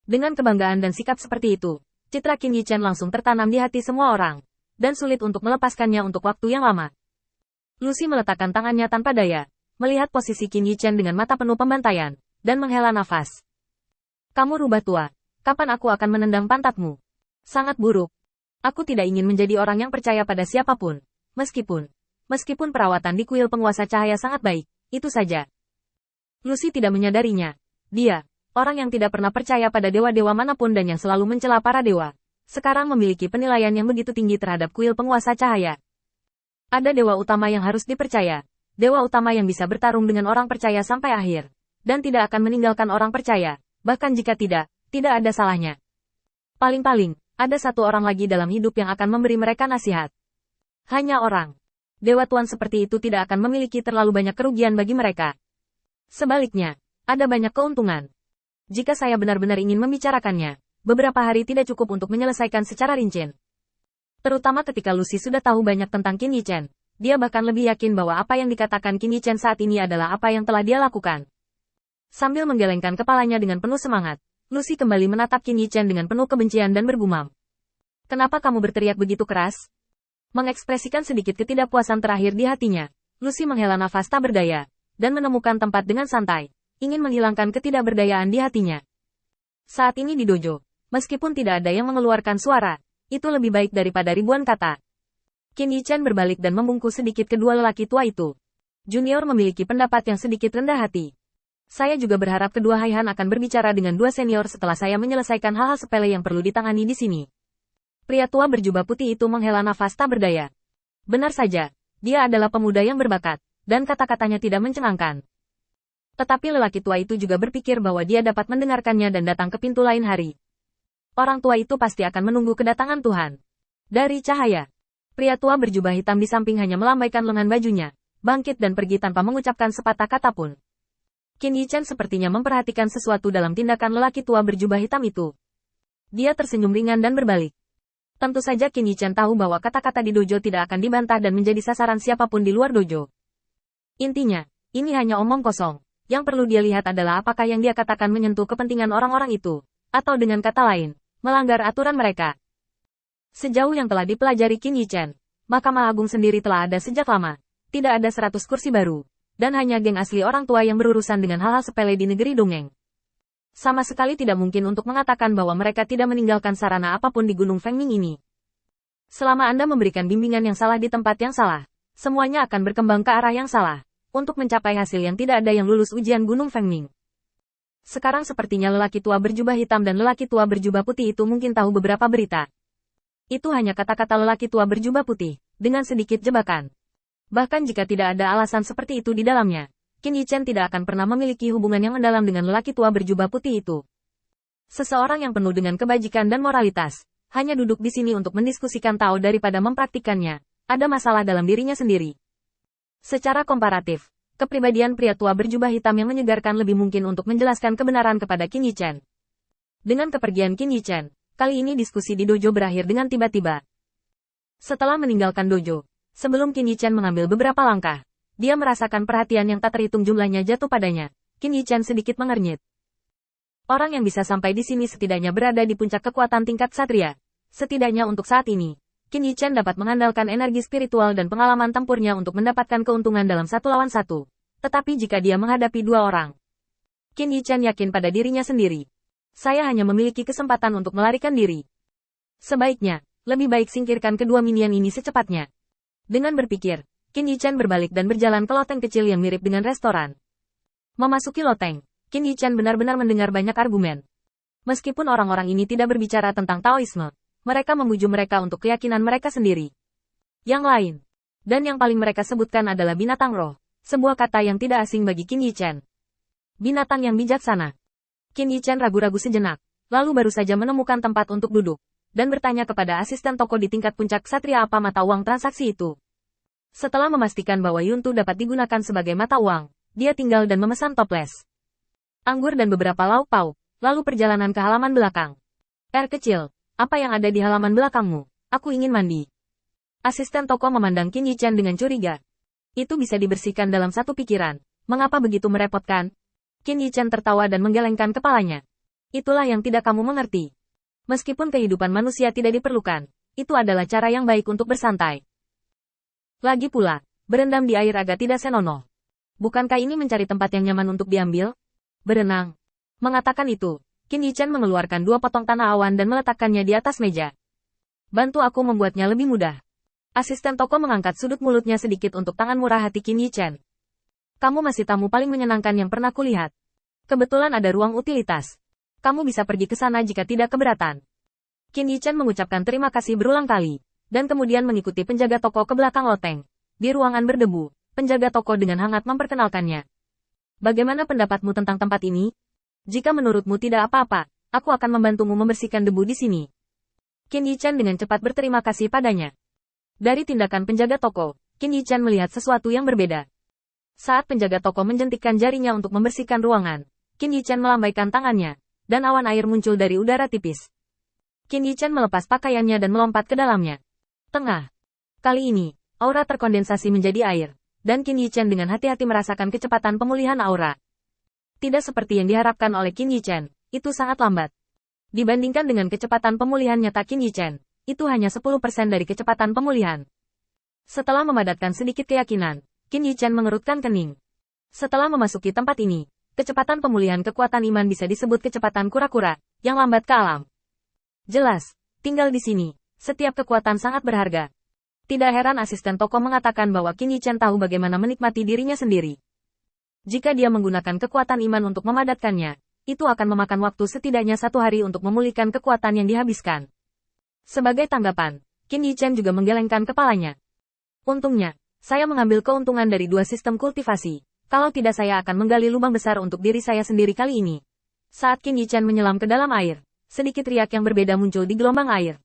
Dengan kebanggaan dan sikap seperti itu, citra Qin Yichen langsung tertanam di hati semua orang, dan sulit untuk melepaskannya untuk waktu yang lama. Lucy meletakkan tangannya tanpa daya, melihat posisi Qin Yichen dengan mata penuh pembantaian, dan menghela nafas. Kamu rubah tua. Kapan aku akan menendang pantatmu? Sangat buruk. Aku tidak ingin menjadi orang yang percaya pada siapapun. Meskipun perawatan di kuil penguasa cahaya sangat baik, itu saja. Lucy tidak menyadarinya. Dia, orang yang tidak pernah percaya pada dewa-dewa manapun dan yang selalu mencela para dewa, sekarang memiliki penilaian yang begitu tinggi terhadap kuil penguasa cahaya. Ada dewa utama yang harus dipercaya, dewa utama yang bisa bertarung dengan orang percaya sampai akhir, dan tidak akan meninggalkan orang percaya, bahkan jika tidak ada salahnya. Paling-paling, ada satu orang lagi dalam hidup yang akan memberi mereka nasihat. Hanya orang. Dewa Tuan seperti itu tidak akan memiliki terlalu banyak kerugian bagi mereka. Sebaliknya, ada banyak keuntungan. Jika saya benar-benar ingin membicarakannya, beberapa hari tidak cukup untuk menyelesaikan secara rinci. Terutama ketika Lucy sudah tahu banyak tentang Qin Yichen, dia bahkan lebih yakin bahwa apa yang dikatakan Qin Yichen saat ini adalah apa yang telah dia lakukan. Sambil menggelengkan kepalanya dengan penuh semangat, Lucy kembali menatap Qin Yichen dengan penuh kebencian dan bergumam. Kenapa kamu berteriak begitu keras? Mengekspresikan sedikit ketidakpuasan terakhir di hatinya, Lucy menghela nafas tak berdaya, dan menemukan tempat dengan santai, ingin menghilangkan ketidakberdayaan di hatinya. Saat ini di dojo, meskipun tidak ada yang mengeluarkan suara, itu lebih baik daripada ribuan kata. Qin Yichen berbalik dan membungkuk sedikit kedua lelaki tua itu. Junior memiliki pendapat yang sedikit rendah hati. Saya juga berharap kedua Haihan akan berbicara dengan dua senior setelah saya menyelesaikan hal-hal sepele yang perlu ditangani di sini. Pria tua berjubah putih itu menghela nafas tak berdaya. Benar saja, dia adalah pemuda yang berbakat, dan kata-katanya tidak mencengangkan. Tetapi lelaki tua itu juga berpikir bahwa dia dapat mendengarkannya dan datang ke pintu lain hari. Orang tua itu pasti akan menunggu kedatangan Tuhan. Dari cahaya, pria tua berjubah hitam di samping hanya melambaikan lengan bajunya, bangkit dan pergi tanpa mengucapkan sepatah kata pun. Qin Yichen sepertinya memperhatikan sesuatu dalam tindakan lelaki tua berjubah hitam itu. Dia tersenyum ringan dan berbalik. Tentu saja Qin Yichen tahu bahwa kata-kata di dojo tidak akan dibantah dan menjadi sasaran siapapun di luar dojo. Intinya, ini hanya omong kosong. Yang perlu dia lihat adalah apakah yang dia katakan menyentuh kepentingan orang-orang itu, atau dengan kata lain, melanggar aturan mereka. Sejauh yang telah dipelajari Qin Yichen, Mahkamah Agung sendiri telah ada sejak lama. Tidak ada 100 kursi baru, dan hanya geng asli orang tua yang berurusan dengan hal-hal sepele di negeri dongeng. Sama sekali tidak mungkin untuk mengatakan bahwa mereka tidak meninggalkan sarana apapun di Gunung Fengming ini. Selama Anda memberikan bimbingan yang salah di tempat yang salah, semuanya akan berkembang ke arah yang salah, untuk mencapai hasil yang tidak ada yang lulus ujian Gunung Fengming. Sekarang sepertinya lelaki tua berjubah hitam dan lelaki tua berjubah putih itu mungkin tahu beberapa berita. Itu hanya kata-kata lelaki tua berjubah putih, dengan sedikit jebakan. Bahkan jika tidak ada alasan seperti itu di dalamnya, Qin Yichen tidak akan pernah memiliki hubungan yang mendalam dengan lelaki tua berjubah putih itu. Seseorang yang penuh dengan kebajikan dan moralitas, hanya duduk di sini untuk mendiskusikan Tao daripada mempraktikkannya, ada masalah dalam dirinya sendiri. Secara komparatif, kepribadian pria tua berjubah hitam yang menyegarkan lebih mungkin untuk menjelaskan kebenaran kepada Qin Yichen. Dengan kepergian Qin Yichen, kali ini diskusi di dojo berakhir dengan tiba-tiba. Setelah meninggalkan dojo, sebelum Qin Yichen mengambil beberapa langkah, dia merasakan perhatian yang tak terhitung jumlahnya jatuh padanya. Qin Yichen sedikit mengernyit. Orang yang bisa sampai di sini setidaknya berada di puncak kekuatan tingkat satria. Setidaknya untuk saat ini, Qin Yichen dapat mengandalkan energi spiritual dan pengalaman tempurnya untuk mendapatkan keuntungan dalam 1 lawan 1. Tetapi jika dia menghadapi 2 orang, Qin Yichen yakin pada dirinya sendiri. Saya hanya memiliki kesempatan untuk melarikan diri. Sebaiknya, lebih baik singkirkan kedua minion ini secepatnya. Dengan berpikir, Qin Yichen berbalik dan berjalan ke loteng kecil yang mirip dengan restoran. Memasuki loteng, Qin Yichen benar-benar mendengar banyak argumen. Meskipun orang-orang ini tidak berbicara tentang Taoisme, mereka memuju mereka untuk keyakinan mereka sendiri. Yang lain, dan yang paling mereka sebutkan adalah binatang roh, sebuah kata yang tidak asing bagi Qin Yichen. Binatang yang bijaksana. Qin Yichen ragu-ragu sejenak, lalu baru saja menemukan tempat untuk duduk, dan bertanya kepada asisten toko di tingkat puncak Ksatria apa mata uang transaksi itu. Setelah memastikan bahwa Yuntu dapat digunakan sebagai mata uang, dia tinggal dan memesan toples, anggur dan beberapa lauk pauk, lalu perjalanan ke halaman belakang. Kecil. Apa yang ada di halaman belakangmu? Aku ingin mandi. Asisten toko memandang Qin Yichen dengan curiga. Itu bisa dibersihkan dalam satu pikiran. Mengapa begitu merepotkan? Qin Yichen tertawa dan menggelengkan kepalanya. Itulah yang tidak kamu mengerti. Meskipun kehidupan manusia tidak diperlukan, itu adalah cara yang baik untuk bersantai. Lagi pula, berendam di air agak tidak senonoh. Bukankah ini mencari tempat yang nyaman untuk diambil? Berenang. Mengatakan itu, Qin Yichen mengeluarkan 2 potong tanah awan dan meletakkannya di atas meja. Bantu aku membuatnya lebih mudah. Asisten toko mengangkat sudut mulutnya sedikit untuk tangan murah hati Qin Yichen. Kamu masih tamu paling menyenangkan yang pernah kulihat. Kebetulan ada ruang utilitas. Kamu bisa pergi ke sana jika tidak keberatan. Qin Yichen mengucapkan terima kasih berulang kali, dan kemudian mengikuti penjaga toko ke belakang loteng. Di ruangan berdebu, penjaga toko dengan hangat memperkenalkannya. Bagaimana pendapatmu tentang tempat ini? Jika menurutmu tidak apa-apa, aku akan membantumu membersihkan debu di sini. Qin Yichen dengan cepat berterima kasih padanya. Dari tindakan penjaga toko, Qin Yichen melihat sesuatu yang berbeda. Saat penjaga toko menjentikkan jarinya untuk membersihkan ruangan, Qin Yichen melambaikan tangannya, dan awan air muncul dari udara tipis. Qin Yichen melepas pakaiannya dan melompat ke dalamnya. Tengah. Kali ini, aura terkondensasi menjadi air, dan Qin Yichen dengan hati-hati merasakan kecepatan pemulihan aura. Tidak seperti yang diharapkan oleh Qin Yichen, itu sangat lambat. Dibandingkan dengan kecepatan pemulihan nyata Qin Yichen, itu hanya 10% dari kecepatan pemulihan. Setelah memadatkan sedikit keyakinan, Qin Yichen mengerutkan kening. Setelah memasuki tempat ini, kecepatan pemulihan kekuatan iman bisa disebut kecepatan kura-kura, yang lambat ke alam. Jelas, tinggal di sini. Setiap kekuatan sangat berharga. Tidak heran asisten toko mengatakan bahwa Qin Yichen tahu bagaimana menikmati dirinya sendiri. Jika dia menggunakan kekuatan iman untuk memadatkannya, itu akan memakan waktu setidaknya 1 hari untuk memulihkan kekuatan yang dihabiskan. Sebagai tanggapan, Qin Yichen juga menggelengkan kepalanya. Untungnya, saya mengambil keuntungan dari 2 sistem kultivasi. Kalau tidak saya akan menggali lubang besar untuk diri saya sendiri kali ini. Saat Qin Yichen menyelam ke dalam air, sedikit riak yang berbeda muncul di gelombang air.